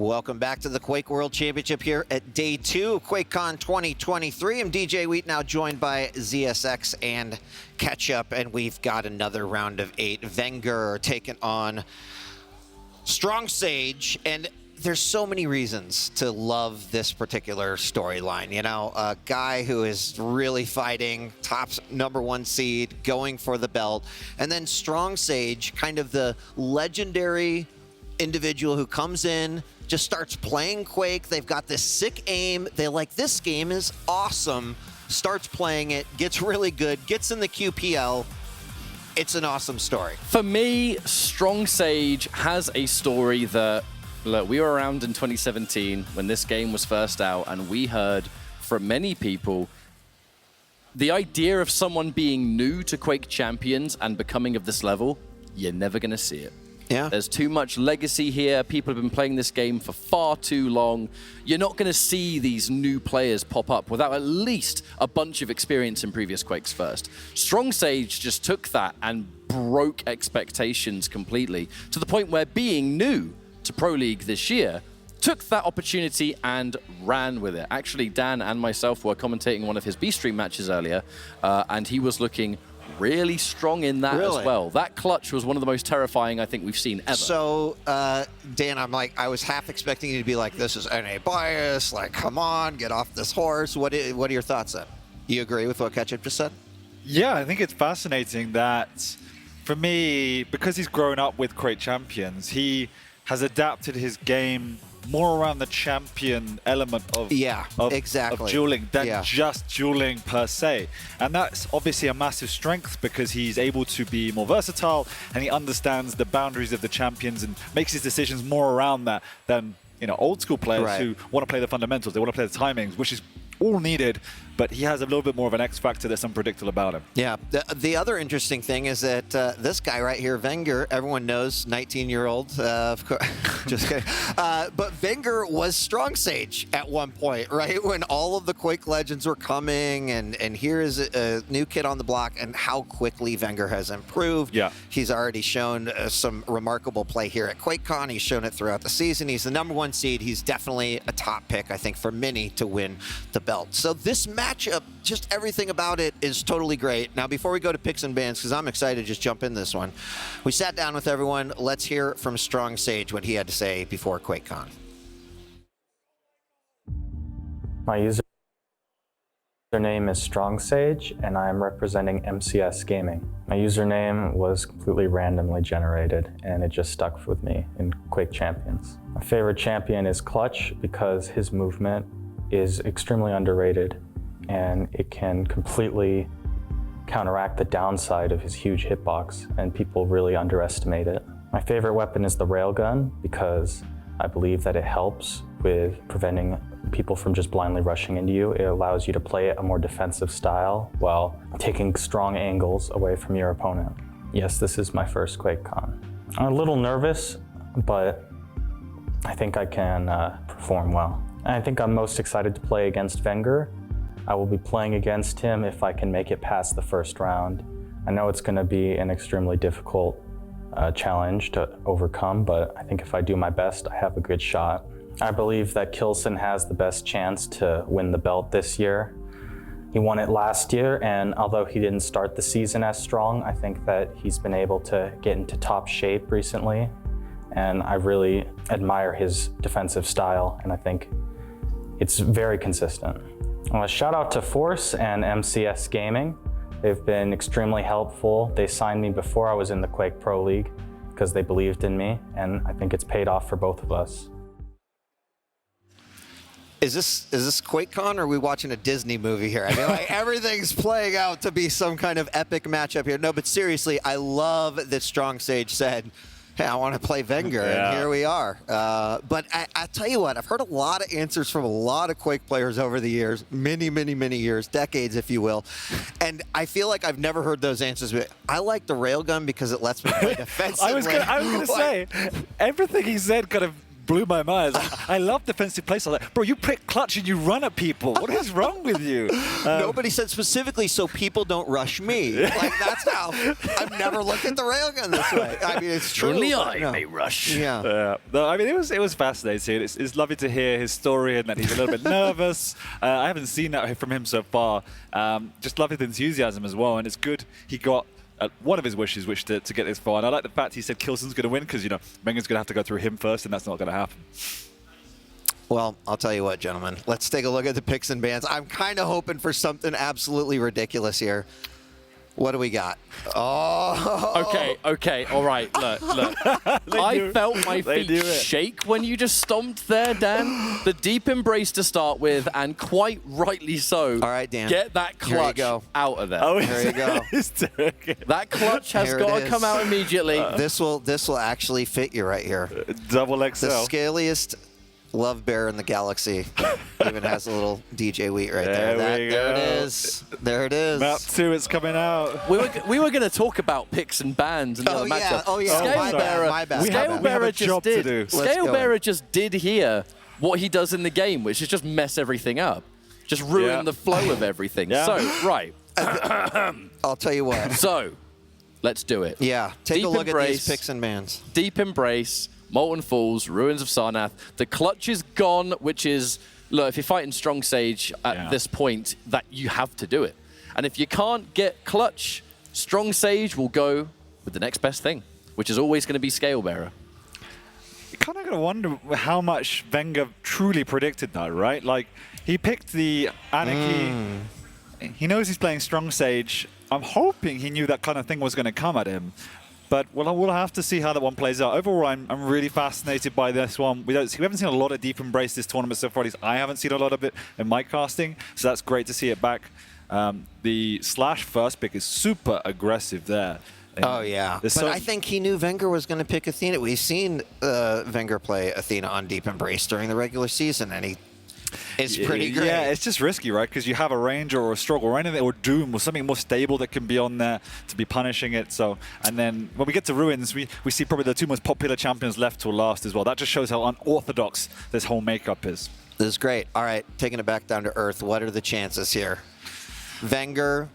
Welcome back to the Quake World Championship here at Day 2 of QuakeCon 2023. I'm DJ Wheat, now joined by ZSX and Ketchup, and we've got another round of 8. VENGUERR taking on STRONGSAGE, and there's so many reasons to love this particular storyline. You know, a guy who is really fighting, top #1 seed, going for the belt, and then STRONGSAGE, kind of the legendary individual who comes in, just starts playing Quake. They've got this sick aim. They like, this game is awesome. Starts playing it, gets really good, gets in the QPL. It's an awesome story. For me, STRONGSAGE has a story that, look, we were around in 2017 when this game was first out, and we heard from many people the idea of someone being new to Quake Champions and becoming of this level, you're never going to see it. Yeah. There's too much legacy here. People have been playing this game for far too long. You're not going to see these new players pop up without at least a bunch of experience in previous Quakes first. STRONGSAGE just took that and broke expectations completely, to the point where being new to Pro League this year took that opportunity and ran with it. Actually, Dan and myself were commentating one of his B-Stream matches earlier, and he was looking really strong in that as well. That clutch was one of the most terrifying I think we've seen ever. So, Dan, I was half expecting you to be like, this is NA bias, like, come on, get off this horse. What are your thoughts then? You agree with what Ketchup just said? Yeah, I think it's fascinating that, for me, because he's grown up with Quake Champions, he has adapted his game more around the champion element of dueling than just dueling per se. And that's obviously a massive strength, because he's able to be more versatile and he understands the boundaries of the champions and makes his decisions more around that than, you know, old school players who want to play the fundamentals, they want to play the timings, which is all needed, but he has a little bit more of an X factor that's unpredictable about him. Yeah, the other interesting thing is that this guy right here, VENGUERR, everyone knows, 19-year-old, of course, just kidding. But VENGUERR was STRONGSAGE at one point, right? When all of the Quake legends were coming, and here is a new kid on the block, and how quickly VENGUERR has improved. Yeah. He's already shown some remarkable play here at QuakeCon. He's shown it throughout the season. He's the #1 seed. He's definitely a top pick, I think, for many to win the belt. So this matchup, just everything about it is totally great. Now, before we go to picks and bans, because I'm excited to just jump in this one, we sat down with everyone. Let's hear from STRONGSAGE what he had to say before QuakeCon. My username is STRONGSAGE, and I am representing MCS Gaming. My username was completely randomly generated, and it just stuck with me in Quake Champions. My favorite champion is Clutch, because his movement is extremely underrated, and it can completely counteract the downside of his huge hitbox, and people really underestimate it. My favorite weapon is the railgun, because I believe that it helps with preventing people from just blindly rushing into you. It allows you to play a more defensive style while taking strong angles away from your opponent. Yes, this is my first QuakeCon. I'm a little nervous, but I think I can perform well. I think I'm most excited to play against VENGUERR. I will be playing against him if I can make it past the first round. I know it's going to be an extremely difficult challenge to overcome, but I think if I do my best, I have a good shot. I believe that Kilson has the best chance to win the belt this year. He won it last year, and although he didn't start the season as strong, I think that he's been able to get into top shape recently, and I really admire his defensive style, and I think it's very consistent. I want to shout out to Force and MCS Gaming. They've been extremely helpful. They signed me before I was in the Quake Pro League because they believed in me, and I think it's paid off for both of us. Is this QuakeCon, or are we watching a Disney movie here? I mean, like, everything's playing out to be some kind of epic matchup here. No, but seriously, I love that STRONGSAGE said, hey, I want to play VENGUERR, and here we are. But I tell you what, I've heard a lot of answers from a lot of Quake players over the years, many, many, many years, decades, if you will. And I feel like I've never heard those answers. But I like the railgun because it lets me play defensively. I was going to say, everything he said kind of blew my mind. I love defensive plays. I was like, bro, you pick clutch and you run at people. What is wrong with you? Nobody said specifically so people don't rush me. Like, that's how I've never looked at the railgun this way. I mean, it's true. Only I may rush. Yeah. No, I mean, it was fascinating. It's lovely to hear his story and that he's a little bit nervous. I haven't seen that from him so far. Just love his enthusiasm as well, and it's good he got one of his wishes, which to get this far. And I like the fact he said Kilson's going to win because, you know, Wenger's going to have to go through him first, and that's not going to happen. Well, I'll tell you what, gentlemen. Let's take a look at the picks and bans. I'm kind of hoping for something absolutely ridiculous here. What do we got? Oh. Okay, all right, look. I felt my feet shake when you just stomped there, Dan. The deep embrace to start with, and quite rightly so. All right, Dan. Get that clutch out of there. Oh, there you go. That clutch has got to come out immediately. This will actually fit you right here. Double XL. The scaliest love bear in the galaxy. Even has a little DJ Wheat right there. There it is. There it is. Map 2, it's coming out. We were going to talk about picks and bans and the other matchup. Oh yeah. Scalebearer, My bad. Scalebearer just did. Scalebearer just did here what he does in the game, which is just mess everything up, just ruin the flow of everything. So right. I'll tell you what. So let's do it. Yeah. Take a look embrace, at these picks and bans. Deep Embrace, Molten Falls, Ruins of Sarnath. The clutch is gone, which is, look, if you're fighting Strong Sage at this point, that you have to do it. And if you can't get clutch, Strong Sage will go with the next best thing, which is always going to be Scalebearer. You kind of got to wonder how much Wenger truly predicted that, right? Like, he picked the Anarchy. He knows he's playing Strong Sage. I'm hoping he knew that kind of thing was going to come at him. But we'll have to see how that one plays out. Overall, I'm really fascinated by this one. We haven't seen a lot of Deep Embrace this tournament so far. At least I haven't seen a lot of it in my casting, so that's great to see it back. The Slash first pick is super aggressive there. Oh, yeah. But I think he knew Wenger was going to pick Athena. We've seen Wenger play Athena on Deep Embrace during the regular season, and it's pretty great. Yeah, it's just risky, right? Because you have a Ranger or a Struggle or anything, or Doom, or something more stable that can be on there to be punishing it. So, and then when we get to Ruins, we see probably the two most popular champions left till last as well. That just shows how unorthodox this whole makeup is. This is great. All right, taking it back down to earth. What are the chances here? Wenger,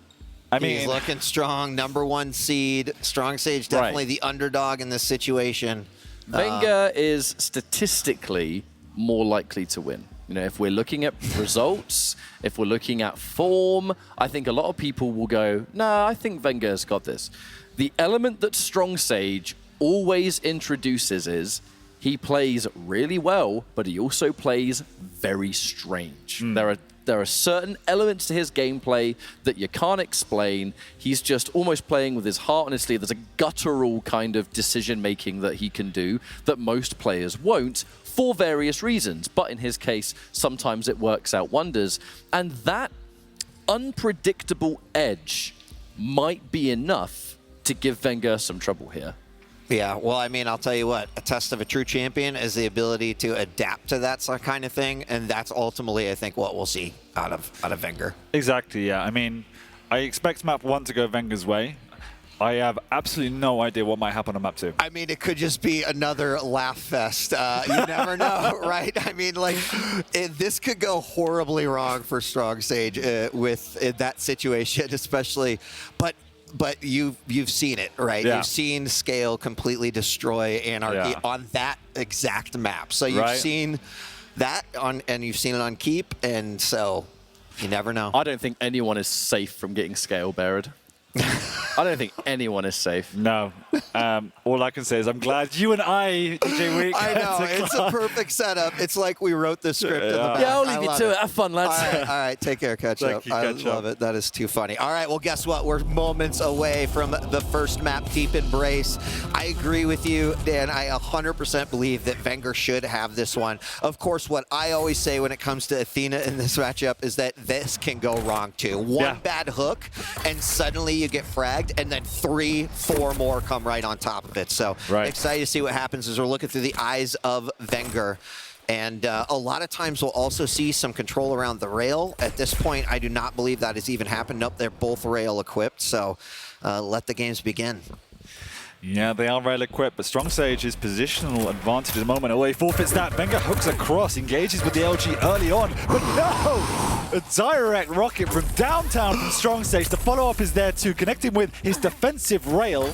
he's looking strong. #1 seed. Strong Sage definitely the underdog in this situation. Wenger is statistically more likely to win. You know, if we're looking at results, if we're looking at form, I think a lot of people will go, nah, I think Wenger's got this. The element that Strong Sage always introduces is he plays really well, but he also plays very strange. There are certain elements to his gameplay that you can't explain. He's just almost playing with his heart on his sleeve. There's a guttural kind of decision-making that he can do that most players won't, for various reasons. But in his case, sometimes it works out wonders. And that unpredictable edge might be enough to give Wenger some trouble here. Yeah, well, I mean, I'll tell you what, a test of a true champion is the ability to adapt to that kind of thing, and that's ultimately, I think, what we'll see out of Wenger. Exactly, yeah. I mean, I expect map 1 to go Wenger's way. I have absolutely no idea what might happen on map 2. I mean, it could just be another laugh fest. You never know, right? I mean, like, this could go horribly wrong for Strong Sage with that situation, especially. But you've seen it, right? Yeah. You've seen Scale completely destroy Anarchy on that exact map. So you've seen that and you've seen it on Keep, and so you never know. I don't think anyone is safe from getting Scale Beared. I don't think anyone is safe. No. All I can say is I'm glad you and I, DJ Week. I know. It's a perfect setup. It's like we wrote the script in the back. Yeah, I'll leave you to it. Have fun, lads. All right. Take care. Catch up. I love it. That is too funny. All right. Well, guess what? We're moments away from the first map, Deep Embrace. I agree with you, Dan. I 100% believe that Wenger should have this one. Of course, what I always say when it comes to Athena in this matchup is that this can go wrong, too. One bad hook, and suddenly you get fragged, and then 3, 4 more come right on top of it. So excited to see what happens as we're looking through the eyes of Wenger. And a lot of times we'll also see some control around the rail. At this point, I do not believe that has even happened. Nope, they're both rail equipped. So let the games begin. Yeah, they are rail equipped, but StrongSage's positional advantage at the moment. Oh, he forfeits that. Wenger hooks across, engages with the LG early on, but no! A direct rocket from downtown from StrongSage. The follow-up is there too, connecting with his defensive rail,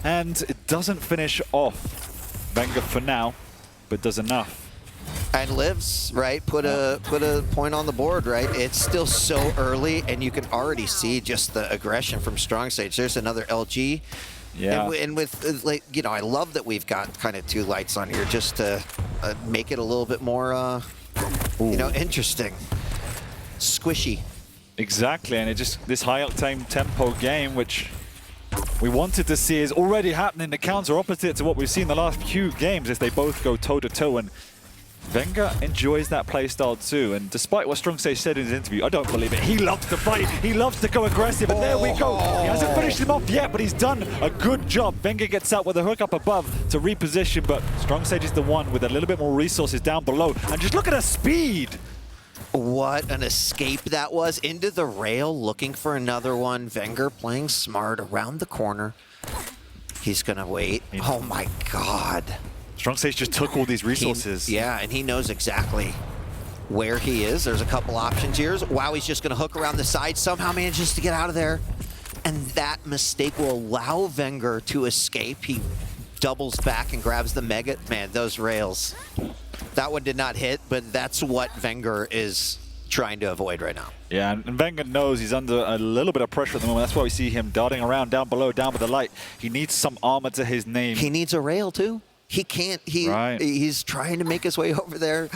and it doesn't finish off Wenger for now, but does enough. And lives, right? Put a point on the board, right? It's still so early, and you can already see just the aggression from StrongSage. There's another LG. Yeah. And with, like, you know, I love that we've got kind of 2 lights on here just to make it a little bit more, you know, interesting. Squishy. Exactly, and it just, this high-octane tempo game, which we wanted to see, is already happening. The counter opposite to what we've seen the last few games as they both go toe-to-toe, and Wenger enjoys that playstyle too, and despite what StrongSage said in his interview, I don't believe it. He loves to fight, he loves to go aggressive, and there we go. He hasn't finished him off yet, but he's done a good job. Wenger gets out with a hook up above to reposition, but StrongSage is the one with a little bit more resources down below, and just look at her speed. What an escape that was. Into the rail, looking for another one. Wenger playing smart around the corner. He's gonna wait. Oh my God. StrongSage just took all these resources. Yeah, and he knows exactly where he is. There's a couple options here. Wow, he's just going to hook around the side. Somehow manages to get out of there. And that mistake will allow Wenger to escape. He doubles back and grabs the Mega. Man, those rails. That one did not hit, but that's what Wenger is trying to avoid right now. Yeah, and Wenger knows he's under a little bit of pressure at the moment. That's why we see him darting around down below, down with the light. He needs some armor to his name. He needs a rail too. He can't, he's trying to make his way over there.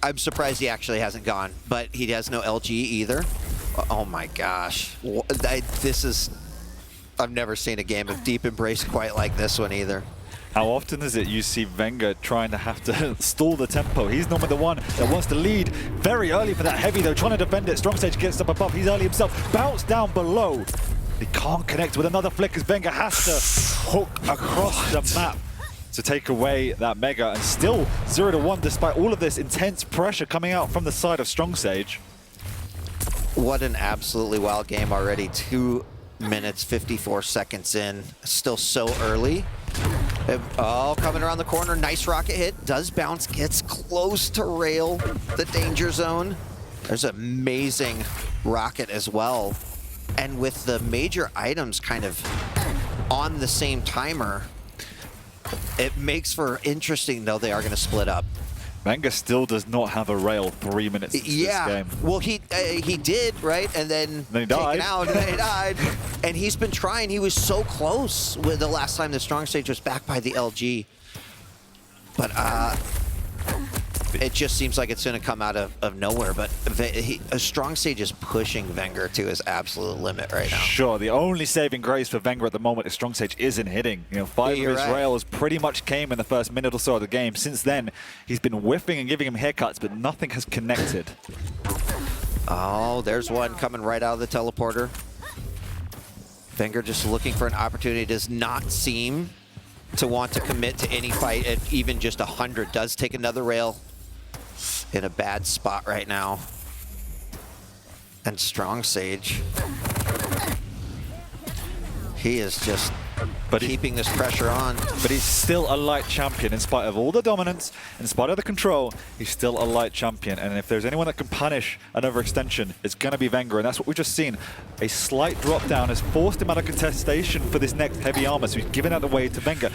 I'm surprised he actually hasn't gone, but he has no LG either. Oh my gosh. This is, I've never seen a game of Deep Embrace quite like this one either. How often is it you see Wenger trying to have to stall the tempo? He's normally the one that wants to lead very early for that heavy though, trying to defend it. StrongSage gets up above, he's early himself, bounce down below. He can't connect with another flick as Wenger has to hook across the map to take away that Mega, and still 0-1 despite all of this intense pressure coming out from the side of StrongSage. What an absolutely wild game already. 2 minutes, 54 seconds in. Still so early. Oh, coming around the corner. Nice rocket hit. Does bounce. Gets close to rail. The danger zone. There's an amazing rocket as well. And with the major items kind of on the same timer, it makes for interesting, though they are going to split up. Wenger still does not have a rail 3 minutes into this game. Well, he did, right? And then he died. Out, and then he died. And he's been trying. He was so close with the last time the StrongSage was back by the LG. But it just seems like it's going to come out of nowhere. But StrongSage is pushing Wenger to his absolute limit right now. Sure, the only saving grace for Wenger at the moment is StrongSage isn't hitting. You know, 5 of his rails pretty much came in the first minute or so of the game. Since then, he's been whiffing and giving him haircuts, but nothing has connected. Oh, there's one coming right out of the teleporter. Wenger just looking for an opportunity. Does not seem to want to commit to any fight at even just 100. Does take another rail. In a bad spot right now. And StrongSage, he is just keeping this pressure on. But he's still a light champion in spite of all the dominance, in spite of the control. He's still a light champion, and if there's anyone that can punish an overextension, it's going to be Wenger, and that's what we've just seen. A slight drop down has forced him out of contestation for this next heavy armor, so he's given out the way to Wenger.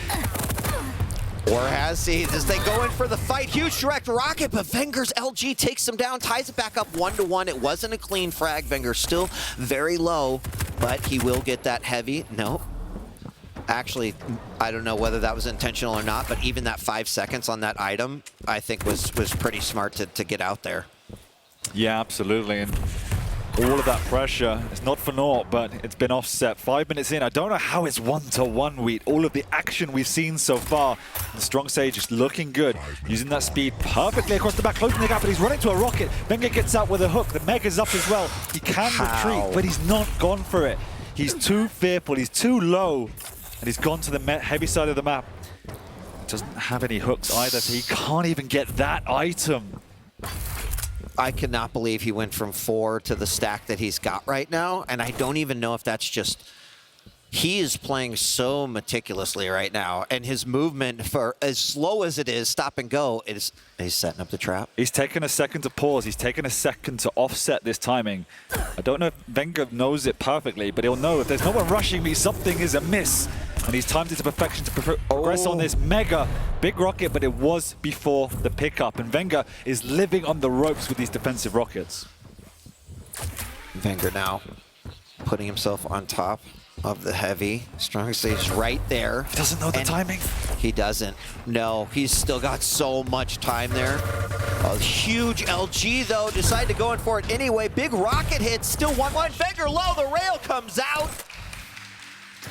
Or has he? As they go in for the fight, huge direct rocket, but Wenger's LG takes him down, ties it back up 1-1. It wasn't a clean frag. Wenger still very low, but he will get that heavy. No. Actually, I don't know whether that was intentional or not, but even that 5 seconds on that item, I think was pretty smart to get out there. Yeah, absolutely. And all of that pressure, it's not for naught, but it's been offset. 5 minutes in, I don't know how it's 1-1, Wheat. All of the action we've seen so far. The StrongSage is looking good, using that speed perfectly across the back, closing the gap, but he's running to a rocket. Wenger gets out with a hook. The Mega's up as well. He can retreat, but he's not gone for it. He's too fearful, he's too low, and he's gone to the heavy side of the map. Doesn't have any hooks either, so he can't even get that item. I cannot believe he went from 4 to the stack that he's got right now, and I don't even know if that's just He is playing so meticulously right now, and his movement, for as slow as it is, stop and go, he's setting up the trap. He's taken a second to pause. He's taken a second to offset this timing. I don't know if Wenger knows it perfectly, but he'll know if there's no one rushing me, something is amiss. And he's timed it to perfection to progress on this mega big rocket, but it was before the pickup. And Wenger is living on the ropes with these defensive rockets. Wenger now putting himself on top of the heavy. StrongSage right there. He doesn't know the timing. He doesn't. No, he's still got so much time there. A huge LG, though, decided to go in for it anyway. Big rocket hit, still 1-1. Wenger low, the rail comes out.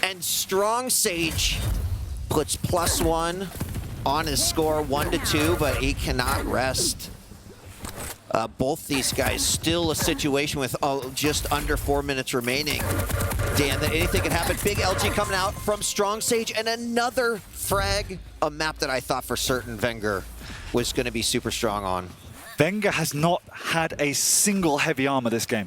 And StrongSage puts +1 on his score, 1-2, but he cannot rest. Both these guys still a situation with just under 4 minutes remaining. Dan, that anything can happen. Big LG coming out from StrongSage, and another frag, a map that I thought for certain Wenger was going to be super strong on. Wenger has not had a single heavy armor this game.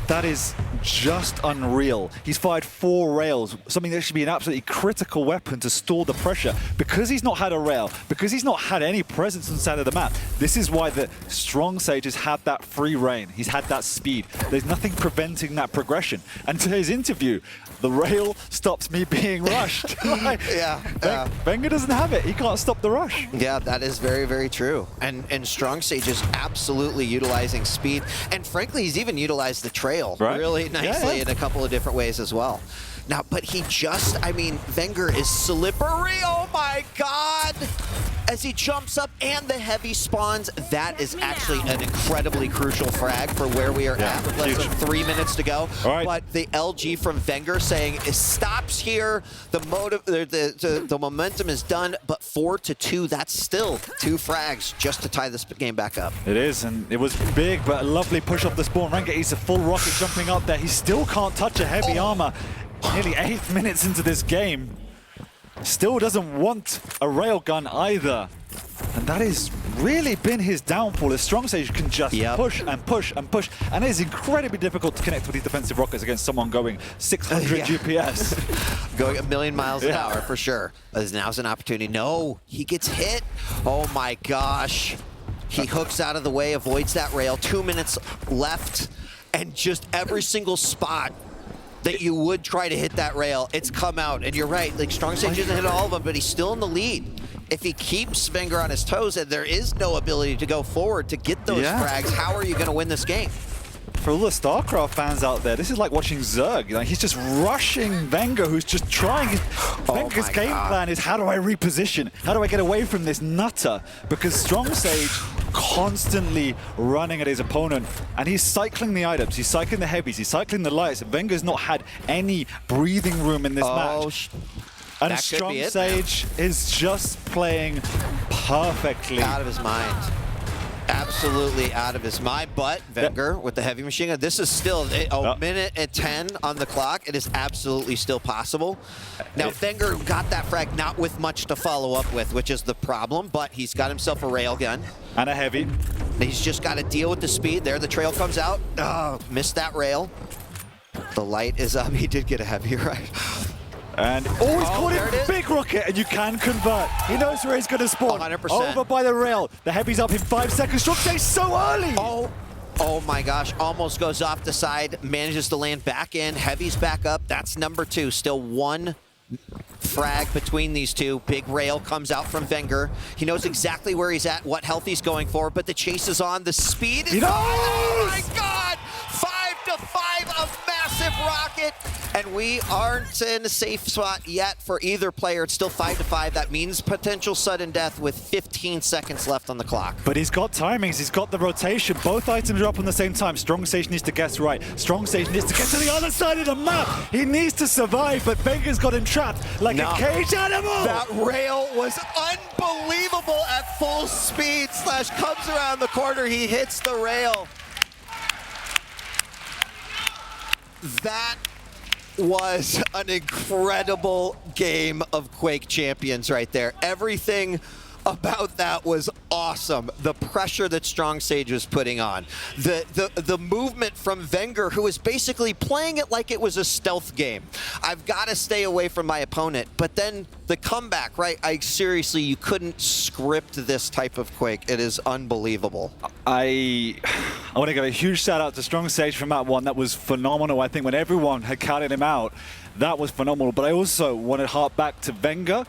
That is just unreal. He's fired 4 rails, something that should be an absolutely critical weapon to stall the pressure. Because he's not had a rail, because he's not had any presence inside of the map, this is why the StrongSage has had that free reign. He's had that speed. There's nothing preventing that progression. And to his interview, the rail stops me being rushed. Like, yeah. Wenger doesn't have it. He can't stop the rush. Yeah, that is very, very true. And StrongSage is absolutely utilizing speed. And frankly, he's even utilized the trail really nicely in a couple of different ways as well. Now, but he just, I mean, Wenger is slippery. Oh my God. As he jumps up and the heavy spawns, that is actually an incredibly crucial frag for where we are at with less than 3 minutes to go. But the LG from Wenger saying it stops here. The momentum is done, but 4-2, that's still 2 frags just to tie this game back up. It is, and it was big, but a lovely push off the spawn. Wenger eats a full rocket jumping up there. He still can't touch a heavy armor. Nearly 8 minutes into this game. Still doesn't want a railgun either. And that has really been his downfall, as StrongSage can just push and push and push. And it is incredibly difficult to connect with these defensive rockets against someone going 600 GPS. Going 1,000,000 miles an hour for sure. As now's an opportunity. No, he gets hit. Oh my gosh. He hooks out of the way, avoids that rail. 2 minutes left. And just every single spot that you would try to hit that rail, it's come out. And you're right, like StrongSage doesn't hit all of them, but he's still in the lead. If he keeps Wenger on his toes and there is no ability to go forward to get those frags, how are you going to win this game? For all the StarCraft fans out there, this is like watching Zerg. Like, he's just rushing Wenger, who's just trying. Wenger's game plan is, how do I reposition? How do I get away from this nutter? Because StrongSage constantly running at his opponent, and he's cycling the items, he's cycling the heavies, he's cycling the lights. Wenger's not had any breathing room in this match. And StrongSage is just playing perfectly. Out of his mind. Absolutely out of his mind, but Wenger with the heavy machine gun. This is still a minute and 10 on the clock. It is absolutely still possible. Now, Wenger got that frag not with much to follow up with, which is the problem, but he's got himself a railgun. And a heavy. He's just got to deal with the speed. There, the trail comes out. Oh, missed that rail. The light is up. He did get a heavy, right? And he's caught it. Big rocket, and you can convert. He knows where he's going to spawn. 100%. Over by the rail. The heavy's up in 5 seconds. StrongSage so early. Oh my gosh, almost goes off the side, manages to land back in. Heavy's back up. That's number 2. Still 1 frag between these two. Big rail comes out from Wenger. He knows exactly where he's at, what health he's going for, but the chase is on. The speed is on. Oh my God! 5-5, a massive rocket. And we aren't in a safe spot yet for either player. It's still 5-5. That means potential sudden death with 15 seconds left on the clock. But he's got timings. He's got the rotation. Both items are up on the same time. StrongSage needs to guess right. StrongSage needs to get to the other side of the map. He needs to survive, but Wenger's got him trapped like a caged animal. That rail was unbelievable at full speed. Slash comes around the corner. He hits the rail. That was an incredible game of Quake Champions right there. Everything about that was awesome. The pressure that StrongSage was putting on. The movement from VENGUERR, who was basically playing it like it was a stealth game. I've got to stay away from my opponent. But then the comeback, right? Seriously, you couldn't script this type of Quake. It is unbelievable. I want to give a huge shout out to StrongSage from map 1. That was phenomenal. I think when everyone had counted him out, that was phenomenal. But I also want to harp back to VENGUERR.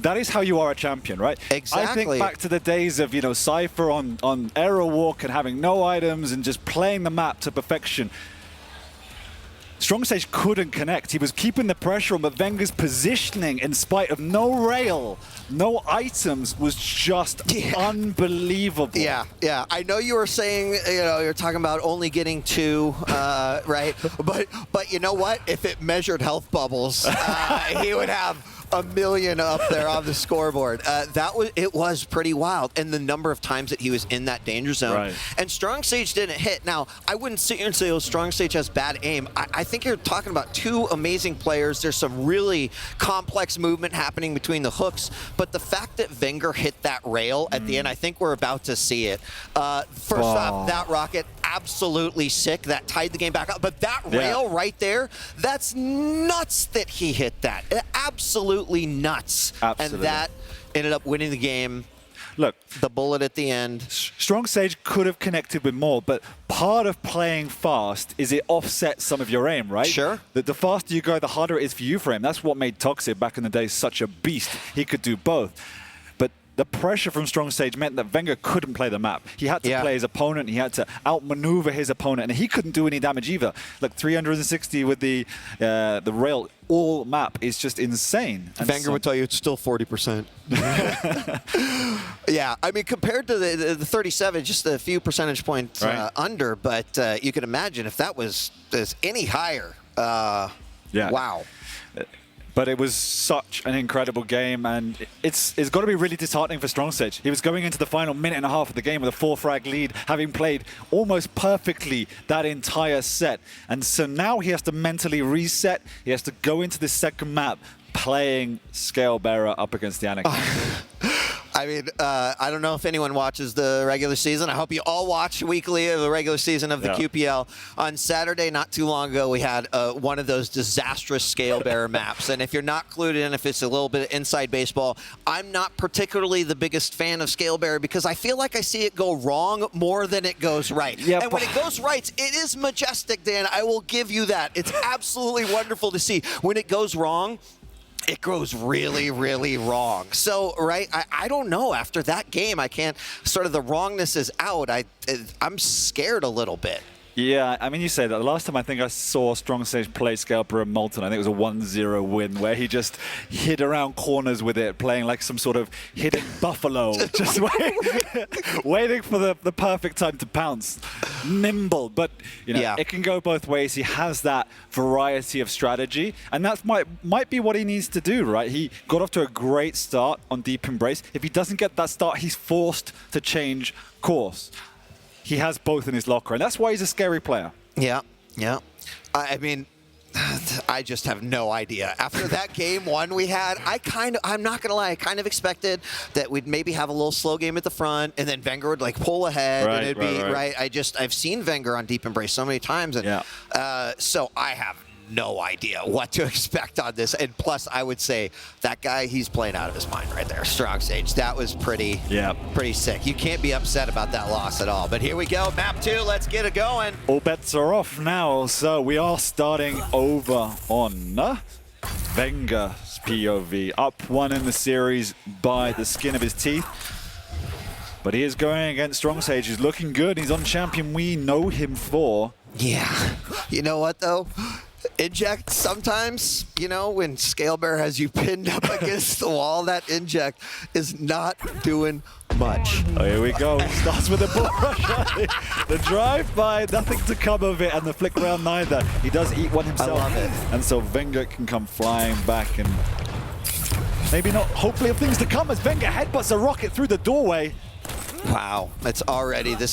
That is how you are a champion, right? Exactly. I think back to the days of, Cypher on Error Walk and having no items and just playing the map to perfection. StrongSage couldn't connect. He was keeping the pressure on, but VENGUERR's positioning, in spite of no rail, no items, was just unbelievable. Yeah. I know you were saying, you're talking about only getting 2, right? But you know what? If it measured health bubbles, he would have a million up there on the scoreboard. It was pretty wild, and the number of times that he was in that danger zone. Right. And StrongSage didn't hit. Now, I wouldn't sit here and say, oh, StrongSage has bad aim. I think you're talking about 2 amazing players. There's some really complex movement happening between the hooks, but the fact that VENGUERR hit that rail at the end, I think we're about to see it. First off, that rocket, absolutely sick. That tied the game back up. But that rail right there, that's nuts that he hit that. Absolutely nuts. Absolutely. And that ended up winning the game. Look, the bullet at the end. StrongSage could have connected with more, but part of playing fast is it offsets some of your aim, right? Sure. The faster you go, the harder it is for you for aim. That's what made Toxic back in the day such a beast. He could do both. But the pressure from StrongSage meant that VENGUERR couldn't play the map. He had to play his opponent. He had to outmaneuver his opponent, and he couldn't do any damage either. Like 360 with the rail all map is just insane. And VENGUERR would tell you it's still 40%. Yeah, I mean, compared to the 37, just a few percentage points under, but you can imagine if that was any higher. Wow. But it was such an incredible game, and it's got to be really disheartening for StrongSage. He was going into the final minute and a half of the game with a 4-frag lead, having played almost perfectly that entire set. And so now he has to mentally reset. He has to go into this second map playing Scalebearer up against the Anakin. I mean, I don't know if anyone watches the regular season. I hope you all watch weekly of the regular season of the QPL. On Saturday, not too long ago, we had one of those disastrous Scalebearer maps. And if you're not clued in, if it's a little bit of inside baseball, I'm not particularly the biggest fan of Scalebearer because I feel like I see it go wrong more than it goes right. And when it goes right, it is majestic, Dan. I will give you that. It's absolutely wonderful to see. When it goes wrong, it goes really, really wrong. So, I don't know. After that game, I can't, sort of the wrongness is out. I'm scared a little bit. Yeah, I mean, you say that. The last time I think I saw StrongSage play Scalebearer and Molten, I think it was a 1-0 win where he just hid around corners with it, playing like some sort of hidden buffalo, just waiting for the perfect time to pounce. Nimble, but it can go both ways. He has that variety of strategy, and that might be what he needs to do, right? He got off to a great start on Deep Embrace. If he doesn't get that start, he's forced to change course. He has both in his locker, and that's why he's a scary player. Yeah. I mean, I just have no idea. After that game 1 we had, I'm not going to lie, I kind of expected that we'd maybe have a little slow game at the front, and then VENGUERR would pull ahead, and it'd be right. I've seen VENGUERR on Deep Embrace so many times, and so I have no idea what to expect on this. And plus, I would say that guy, he's playing out of his mind right there. StrongSage, that was pretty sick. You can't be upset about that loss at all. But here we go, map 2, let's get it going. All bets are off now, so we are starting over on VENGUERR's POV. Up 1 in the series by the skin of his teeth. But he is going against StrongSage. He's looking good. He's on champion we know him for. Yeah. You know what, though? Inject sometimes, when Scalebearer has you pinned up against the wall, that inject is not doing much. Oh, here we go. Starts with a bull rush. The drive-by, nothing to come of it, and the flick round neither. He does eat one himself. I love it. And so VENGUERR can come flying back, and maybe not, hopefully of things to come as VENGUERR headbutts a rocket through the doorway. Wow, this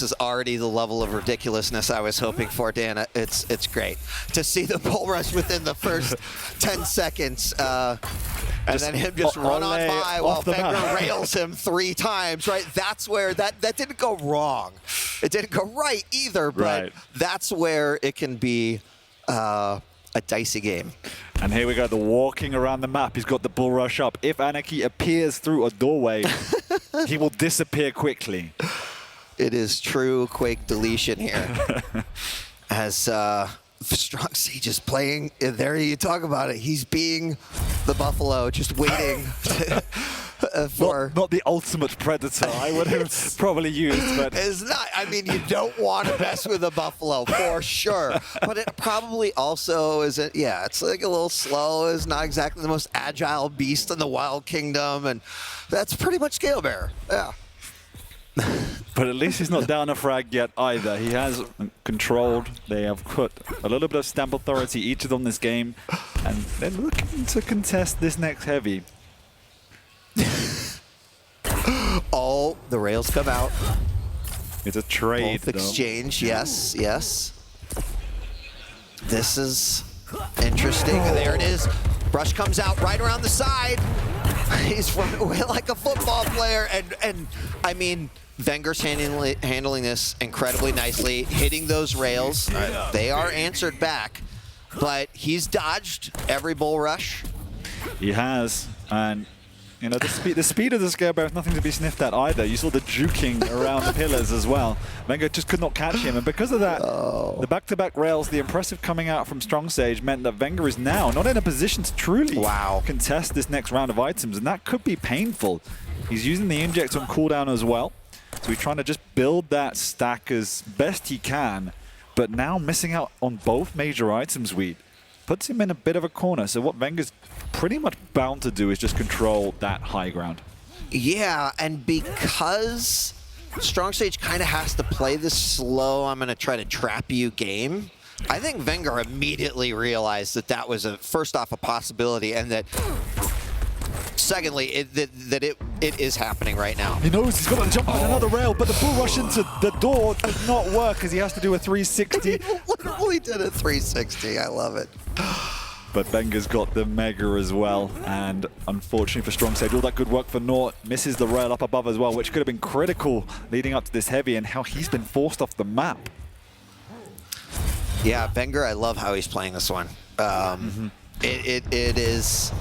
is already the level of ridiculousness I was hoping for, Dana. It's great to see the bull rush within the first 10 seconds, and then him just run on by while Wenger rails him 3 times, right? That's where that didn't go wrong. It didn't go right either, but that's where it can be a dicey game. And here we go, the walking around the map. He's got the bull rush up. If Anarchy appears through a doorway, he will disappear quickly. It is true Quake deletion here. As StrongSage is playing, there you talk about it. He's being the buffalo, just waiting for... Not the ultimate predator, I would have probably used, but... It's not, I mean, you don't want to mess with a buffalo, for sure. But it probably also isn't, it's like a little slow. It's not exactly the most agile beast in the Wild Kingdom, and that's pretty much Scale Bearer, yeah. But at least he's not down a frag yet either. He has controlled. They have put a little bit of stamp authority each of them this game, and they're looking to contest this next heavy. Oh, the rails come out. It's a trade, both exchange, yes. This is interesting. There it is. Brush comes out right around the side. He's running away like a football player, and I mean, Wenger's handling this incredibly nicely, hitting those rails. They are answered back, but he's dodged every bull rush. He has, and you know, the speed of the Scale Bearer is nothing to be sniffed at either. You saw the juking around the pillars as well. Wenger just could not catch him, and because of that, the back-to-back rails, the impressive coming out from StrongSage meant that Wenger is now not in a position to truly contest this next round of items, and that could be painful. He's using the inject on cooldown as well, so he's trying to just build that stack as best he can, but now missing out on both major items, puts him in a bit of a corner. So what Wenger's pretty much bound to do is just control that high ground. Yeah, and because StrongSage kind of has to play this slow, I'm going to try to trap you game, I think Wenger immediately realized that that was, first off, a possibility, and that secondly, it is happening right now. He knows he's got to jump on another rail, but the bull rush into the door does not work because he has to do a 360. He literally did a 360. I love it. But Wenger's got the Mega as well, and unfortunately for StrongSage, all that good work for Nort misses the rail up above as well, which could have been critical leading up to this heavy, and how he's been forced off the map. Yeah, Wenger, I love how he's playing this one. It is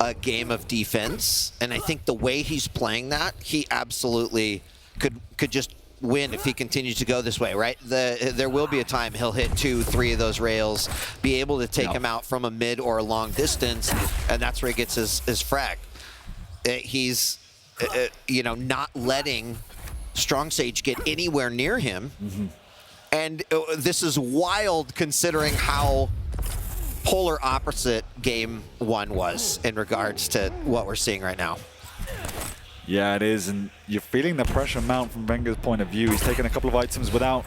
a game of defense, and I think the way he's playing that, he absolutely could just win if he continues to go this way, right? There will be a time he'll hit 2, 3 of those rails, be able to take him out from a mid or a long distance, and that's where he gets his frag. He's, you know, not letting StrongSage get anywhere near him, and this is wild considering how polar opposite game 1 was in regards to what we're seeing right now. Yeah, it is, and you're feeling the pressure mount from Wenger's point of view. He's taken a couple of items without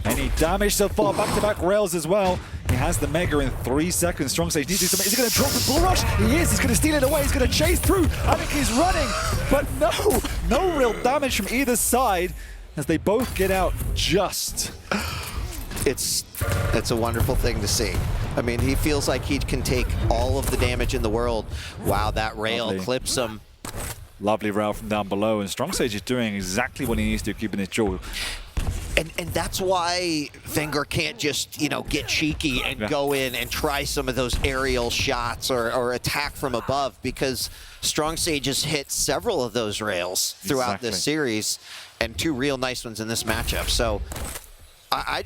any damage so far. Back-to-back rails as well. He has the Mega in 3 seconds. StrongSage needs to do something. Is he going to drop the bull rush? He is. He's going to steal it away. He's going to chase through. I think he's running, but no real damage from either side as they both get out just. It's a wonderful thing to see. I mean, he feels like he can take all of the damage in the world. Wow, that rail clips him. Lovely rail from down below, and StrongSage is doing exactly what he needs to, keeping his jaw. And that's why Wenger can't just, you know, get cheeky and go in and try some of those aerial shots or attack from above, because StrongSage has hit several of those rails throughout this series, and 2 real nice ones in this matchup. So I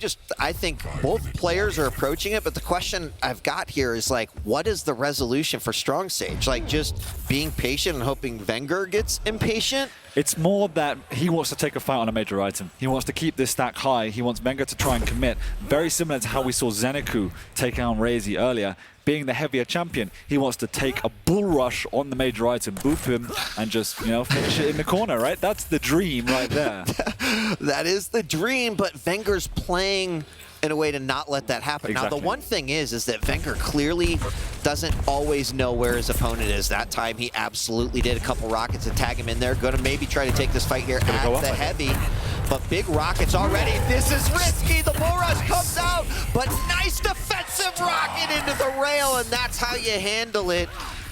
think both players are approaching it, but the question I've got here is, like, what is the resolution for StrongSage? Like, just being patient and hoping Wenger gets impatient? It's more that he wants to take a fight on a major item. He wants to keep this stack high. He wants Wenger to try and commit. Very similar to how we saw Zeniku take out Razy earlier. Being the heavier champion, he wants to take a bull rush on the major item, boop him, and just, you know, finish it in the corner, right? That's the dream right there. That is the dream, but Wenger's playing in a way to not let that happen. Exactly. Now, the one thing is that Wenger clearly doesn't always know where his opponent is. That time, he absolutely did a couple rockets to tag him in there. Going to maybe try to take this fight here at the heavy. But big rockets already. This is risky. The bull rush comes out, but nice defensive rocket into the rail, and that's how you handle it.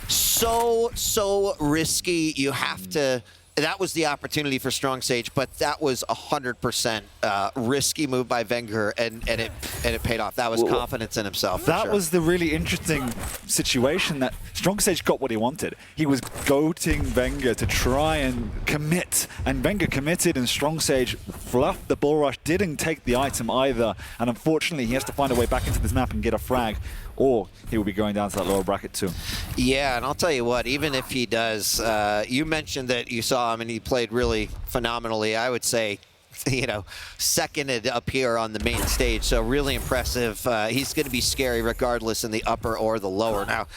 So risky. You have to. That was the opportunity for StrongSage, but that was 100% risky move by Wenger, and it paid off. That was confidence in himself. That was the really interesting situation that StrongSage got what he wanted. He was goading Wenger to try and commit, and Wenger committed, and StrongSage fluffed the bull rush, didn't take the item either, and unfortunately he has to find a way back into this map and get a frag, or he will be going down to that lower bracket too. Yeah, and I'll tell you what, even if he does, you mentioned that you saw him and he played really phenomenally. I would say, you know, seconded up here on the main stage, so really impressive. He's going to be scary regardless in the upper or the lower. Now,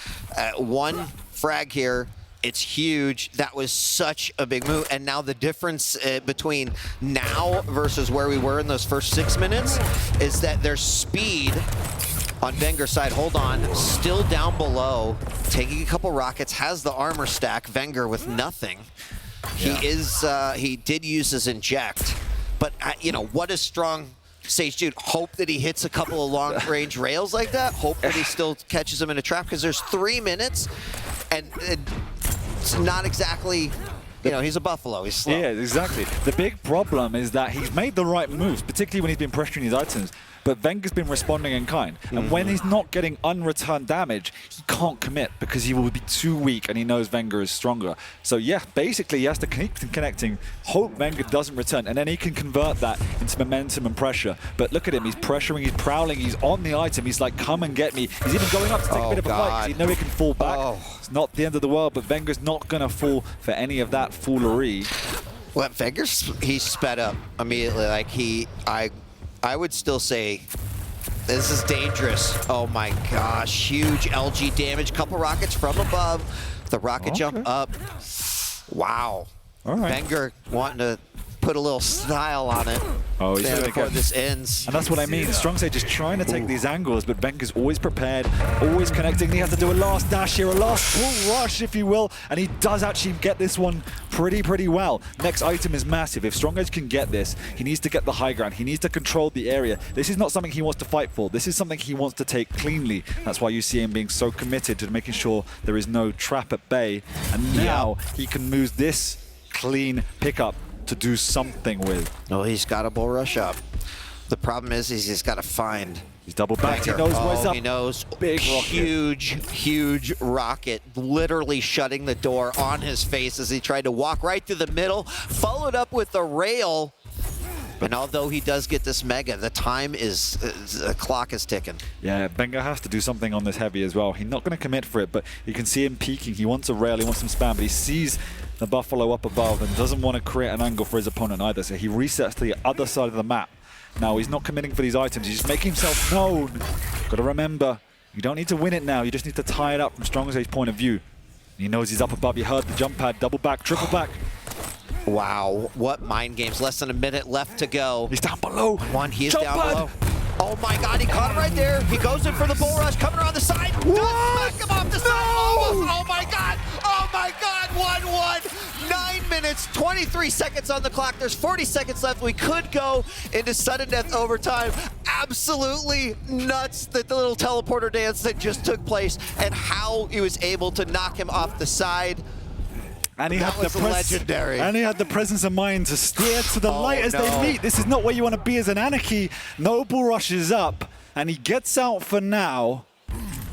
one frag here, it's huge. That was such a big move. And now the difference between now versus where we were in those first 6 minutes is that there's speed on Wenger's side. Hold on, still down below, taking a couple rockets, has the armor stack. Wenger with nothing. He did use his inject, but you know, what does StrongSage do? Hope that he hits a couple of long-range rails like that? Hope that he still catches him in a trap? Because there's 3 minutes, and it's not exactly, you know, he's a buffalo, he's slow. Yeah, exactly. The big problem is that he's made the right moves, particularly when he's been pressuring his items, but Wenger's been responding in kind. And when he's not getting unreturned damage, he can't commit because he will be too weak, and he knows Wenger is stronger. So yeah, basically he has to keep connecting, hope Wenger doesn't return, and then he can convert that into momentum and pressure. But look at him, he's pressuring, he's prowling, he's on the item, he's like, come and get me. He's even going up to take a bit of a fight because he knows he can fall back. It's not the end of the world, but Wenger's not going to fall for any of that foolery. Well, he sped up immediately. Like I would still say this is dangerous. Oh my gosh, huge LG damage. Couple rockets from above. The rocket jump up. Wow. All right. Wenger wanting to put a little style on it. Oh, he's before this ends. And that's what I mean. StrongSage is trying to take these angles, but Wenger's always prepared, always connecting. He has to do a last dash here, a last bull rush, if you will, and he does actually get this one pretty well. Next item is massive. If StrongSage can get this, he needs to get the high ground. He needs to control the area. This is not something he wants to fight for. This is something he wants to take cleanly. That's why you see him being so committed to making sure there is no trap at bay. And now he can move this clean pickup to do something with. Oh, he's got a bull rush up. The problem is he's got to find. He's double back. He knows what's up. He knows. Big huge rocket, literally shutting the door on his face as he tried to walk right through the middle, followed up with the rail. And although he does get this mega, the time is, the clock is ticking. Yeah, Wenger has to do something on this heavy as well. He's not going to commit for it, but you can see him peeking. He wants a rail, he wants some spam, but he sees the buffalo up above and doesn't want to create an angle for his opponent either. So he resets to the other side of the map. Now he's not committing for these items. He's just making himself known. Got to remember, you don't need to win it now. You just need to tie it up from StrongSage's point of view. He knows he's up above. You heard the jump pad, double back, triple back. Wow, what mind games. Less than a minute left to go. He's down below. He is down below. Oh my God, he caught him right there. He goes in for the bull rush, coming around the side. Smack him off the side. Almost. Oh my God. Oh my God, 1-1. 9 minutes, 23 seconds on the clock. There's 40 seconds left. We could go into sudden death overtime. Absolutely nuts that the little teleporter dance that just took place and how he was able to knock him off the side. And he had legendary. And he had the presence of mind to steer to the light as they meet. This is not where you want to be as an Anarchy. No bull rushes up, and he gets out for now.